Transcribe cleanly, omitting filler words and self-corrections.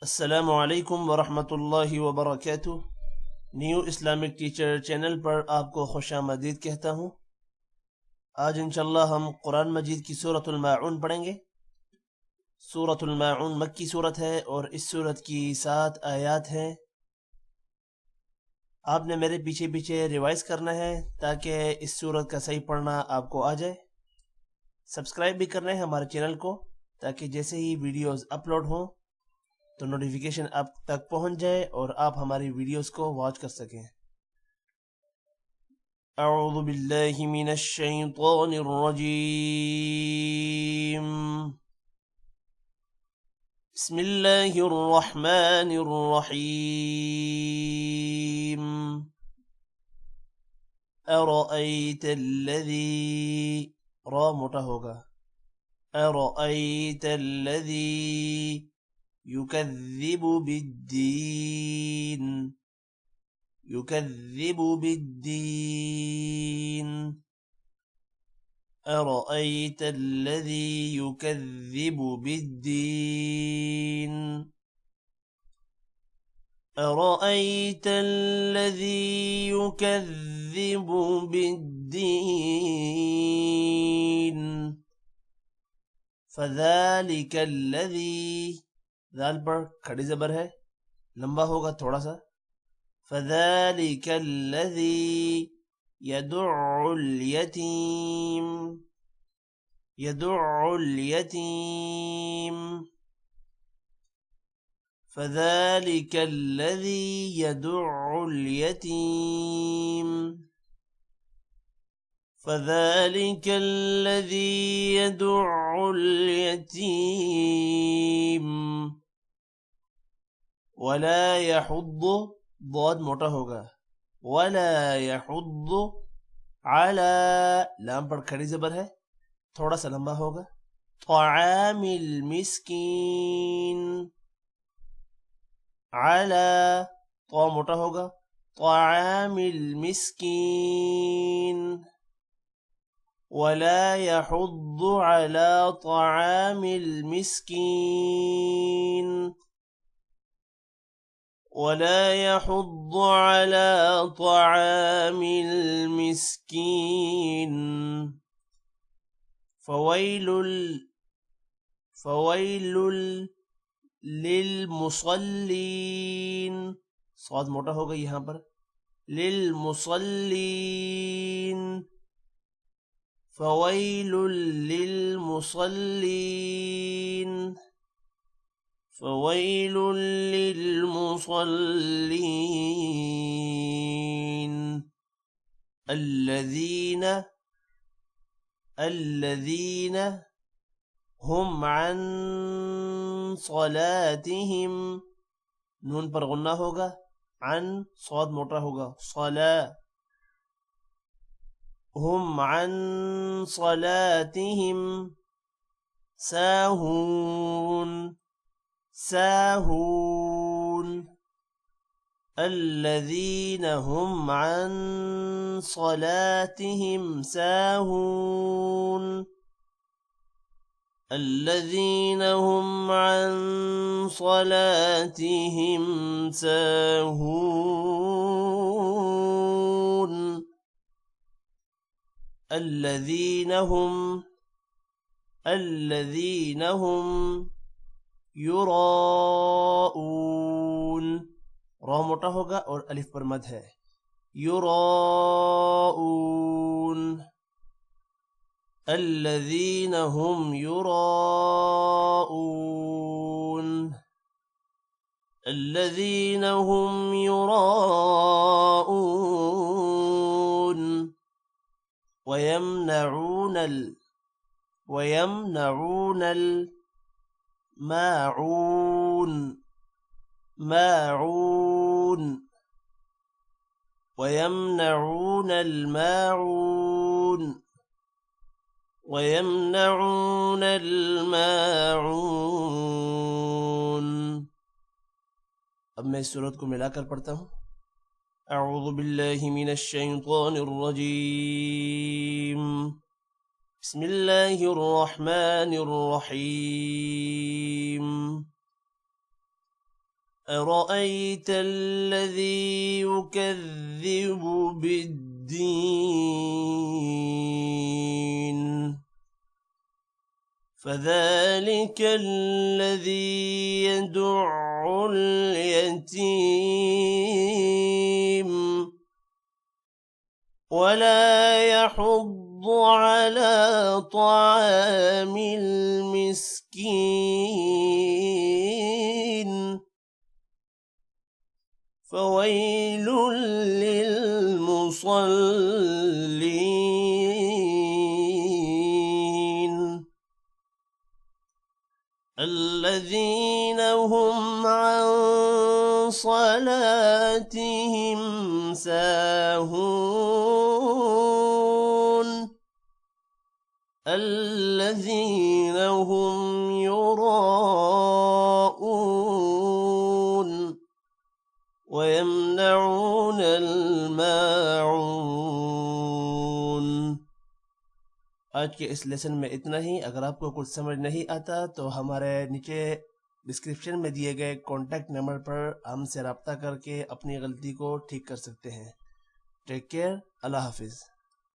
अस्सलामु अलैकुम वरहमतुल्लाहि वबरकातुह। न्यू इस्लामिक टीचर चैनल पर आपको खुशामदीद कहता हूँ। आज इंशाअल्लाह हम कुरान मजीद की सूरतुल माऊन पढ़ेंगे। सूरतुल माऊन मक्की सूरत है और इस सूरत की 7 आयात हैं। आपने मेरे पीछे पीछे रिवाइज करना है ताकि इस सूरत का सही पढ़ना आपको आ जाए। सब्सक्राइब भी करना है हमारे चैनल को ताकि जैसे ही वीडियोस अपलोड हों तो नोटिफिकेशन आप तक पहुंच जाए और आप हमारी वीडियोस को वॉच कर सकें। अऊज़ु बिल्लाहि मिनश शैतानिर रजीम। बिस्मिल्लाहिर रहमानिर रहीम। अरअयतल्लज़ी, रा मोटा होगा, अरअयतल्लज़ी युकज़्ज़िबु बिद्दीन, युकज़्ज़िबु बिद्दीन। أرأيت الذي يكذب بالدين، أرأيت الذي يكذب بالدين فذلك الذي، दाल पर खड़ी ज़बर है, लंबा होगा थोड़ा सा। फज़ालिक अल्लज़ी यदुउल यतीम, यदुउल यतीम। फज़ालिक अल्लज़ी यदुउल यतीम, फज़ालिक अल्लज़ी यदुउल यतीम। वला यहुद्दु, बहुत मोटा होगा, वला यहुद्दु अला, लाम पर खड़ी ज़बर है, थोड़ा सा लंबा होगा। तआमिल मिस्कीन, अला, तो मोटा होगा, तआमिल मिस्कीन। वला यहुद्दु अला तआमिल मिस्कीन, वला यहुद्दु अला तआमिल मिस्कीन। फ़वैलुल, फ़वैलुल लिलमुसल्लीन, स्वाद मोटा होगा यहाँ पर, लिलमुसल्लीन। फ़वैलुल लिलमुसल्लीन, फ़वैलुल लिलमुसल्लीन। अल्लज़ीन, अल्लज़ीन हुम अन सलातिहिम, नून पर गुन्ना होगा, अन स्वाद मोटा होगा, सला, हुम अन सलातिहिम साहून, साहून। अल्लज़ीन हुम अन सलातिहिम साहून, الذين هم عن صلاتهم ساهون، الذين هم، الذين هم युराऊन, रा मोटा होगा और अलिफ पर मद है, युराऊन। الذين هم يراءون، الذين هم يراءون। ويمنعون ويمنعون الماعون، ماعون، ويمنعون الماعون، ويمنعون الماعون। अब मैं इस सूरत को मिलाकर पढ़ता हूँ। अऊज़ु बिल्लाहि मिनश शैतानिर रजीम। बिस्मिल्लाहिर रहमानिर रहीम। أرأيت الذي يكذب بالدين فذلك الذي يدع اليتيم ولا يحض على طعام المسكين فويل للمصلين الذين هم عن صلاتهم ساهون الذين هم يراءون ويمنعون الماعون। आज के इस लेसन में इतना ही। अगर आपको कुछ समझ नहीं आता तो हमारे नीचे डिस्क्रिप्शन में दिए गए कॉन्टैक्ट नंबर पर हमसे रब्ता करके अपनी गलती को ठीक कर सकते हैं। Take care. अल्लाह हाफिज़।